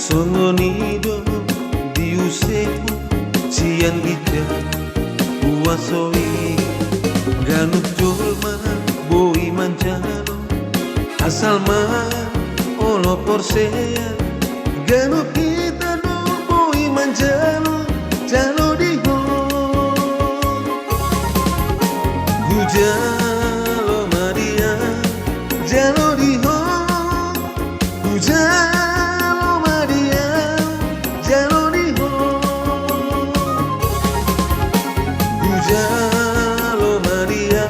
Songonido diusepu sian gija uasoi ganuk jolma boi manjalo asal ma olo porsea ganuk kita do boi manjalo jalo diho gujalo Maria jalo diho gujalo Jalo Maria,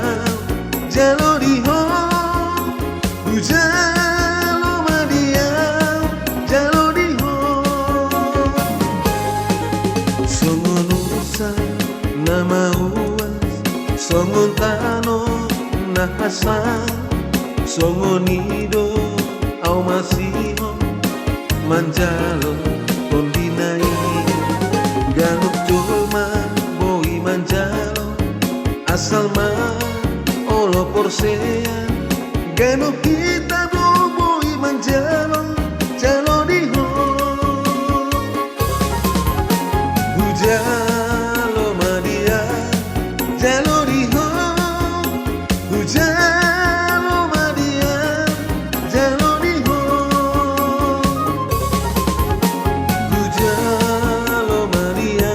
jalo diho, jalo Maria, jalo diho. Songon usa nama uas, songon tano nahasa, songon ido au masiho, manjalo kondinai, ganuk jolma boi manjalo. Asal ma olo porsea gano kita do boi manjalo jalo diho jalo Maria jalo diho jalo Maria jalo diho jalo Maria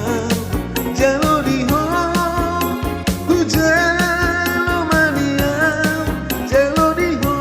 jalo diho jalo Maria jalo diho.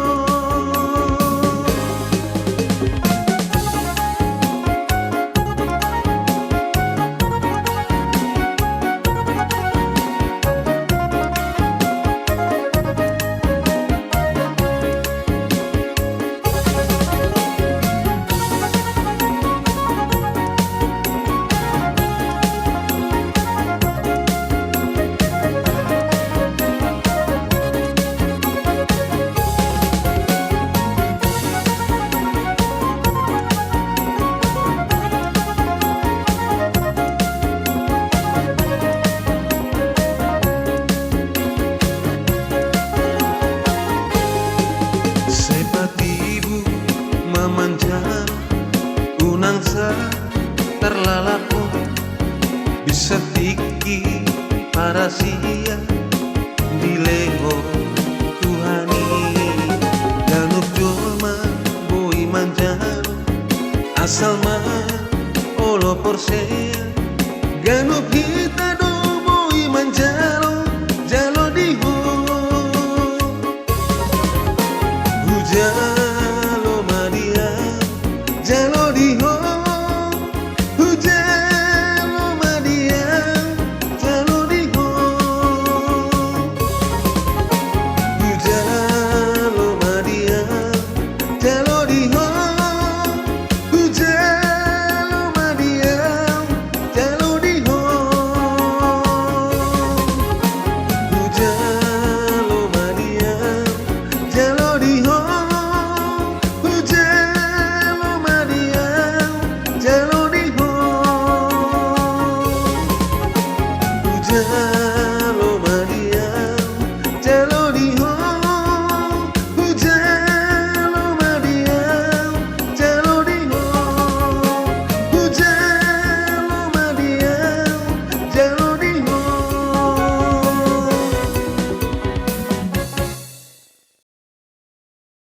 Sepatibu memanjang unangsa terlalako bisa tiki para sia di leho Tuhani ganuk jolma boi manjalo asal ma olo porsea